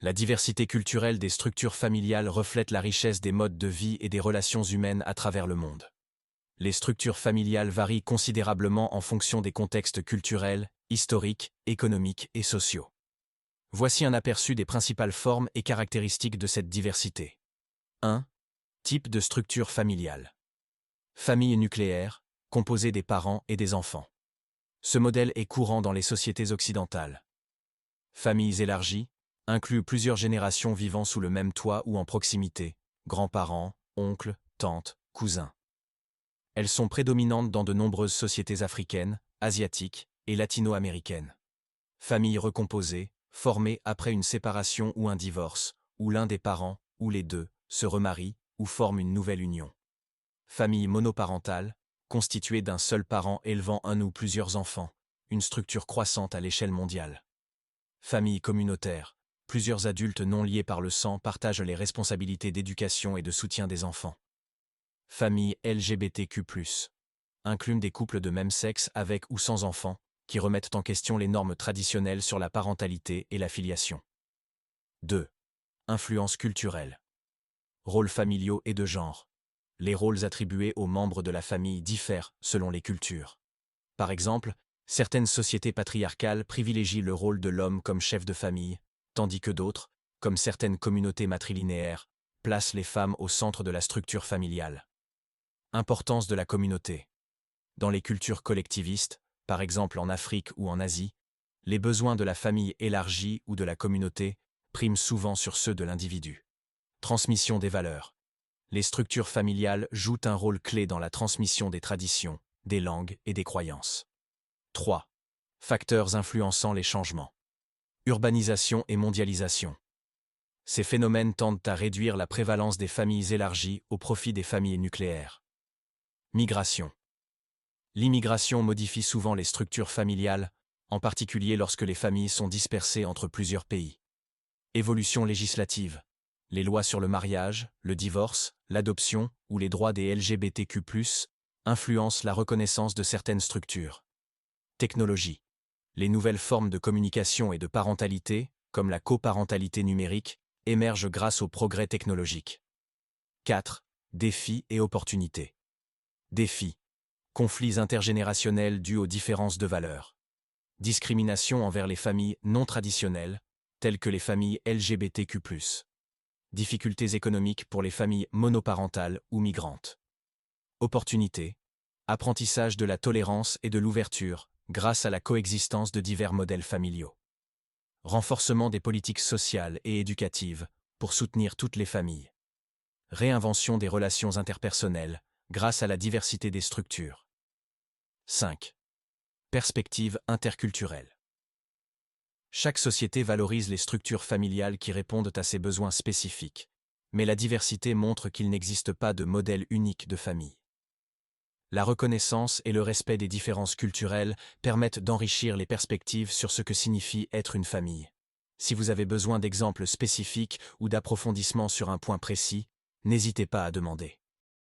La diversité culturelle des structures familiales reflète la richesse des modes de vie et des relations humaines à travers le monde. Les structures familiales varient considérablement en fonction des contextes culturels, historiques, économiques et sociaux. Voici un aperçu des principales formes et caractéristiques de cette diversité. 1. Type de structure familiale. Famille nucléaire, composée des parents et des enfants. Ce modèle est courant dans les sociétés occidentales. Familles élargies, incluent plusieurs générations vivant sous le même toit ou en proximité, grands-parents, oncles, tantes, cousins. Elles sont prédominantes dans de nombreuses sociétés africaines, asiatiques et latino-américaines. Familles recomposées, formées après une séparation ou un divorce, où l'un des parents, ou les deux, se remarient ou forment une nouvelle union. Famille monoparentale, constituée d'un seul parent élevant un ou plusieurs enfants, une structure croissante à l'échelle mondiale. Famille communautaire, plusieurs adultes non liés par le sang partagent les responsabilités d'éducation et de soutien des enfants. Famille LGBTQ+, incluent des couples de même sexe avec ou sans enfants, qui remettent en question les normes traditionnelles sur la parentalité et la filiation. 2. Influence culturelle. Rôles familiaux et de genre. Les rôles attribués aux membres de la famille diffèrent selon les cultures. Par exemple, certaines sociétés patriarcales privilégient le rôle de l'homme comme chef de famille, tandis que d'autres, comme certaines communautés matrilinéaires, placent les femmes au centre de la structure familiale. Importance de la communauté. Dans les cultures collectivistes, par exemple en Afrique ou en Asie, les besoins de la famille élargie ou de la communauté priment souvent sur ceux de l'individu. Transmission des valeurs. Les structures familiales jouent un rôle clé dans la transmission des traditions, des langues et des croyances. 3. Facteurs influençant les changements. Urbanisation et mondialisation. Ces phénomènes tendent à réduire la prévalence des familles élargies au profit des familles nucléaires. Migration. L'immigration modifie souvent les structures familiales, en particulier lorsque les familles sont dispersées entre plusieurs pays. Évolution législative. Les lois sur le mariage, le divorce, l'adoption ou les droits des LGBTQ+, influencent la reconnaissance de certaines structures. Technologie. Les nouvelles formes de communication et de parentalité, comme la coparentalité numérique, émergent grâce aux progrès technologiques. 4. Défis et opportunités. Défis. Conflits intergénérationnels dus aux différences de valeurs. Discrimination envers les familles non traditionnelles, telles que les familles LGBTQ+. Difficultés économiques pour les familles monoparentales ou migrantes. Opportunités. Apprentissage de la tolérance et de l'ouverture, grâce à la coexistence de divers modèles familiaux. Renforcement des politiques sociales et éducatives, pour soutenir toutes les familles. Réinvention des relations interpersonnelles, grâce à la diversité des structures. 5. Perspective interculturelle. Chaque société valorise les structures familiales qui répondent à ses besoins spécifiques, mais la diversité montre qu'il n'existe pas de modèle unique de famille. La reconnaissance et le respect des différences culturelles permettent d'enrichir les perspectives sur ce que signifie être une famille. Si vous avez besoin d'exemples spécifiques ou d'approfondissement sur un point précis, n'hésitez pas à demander.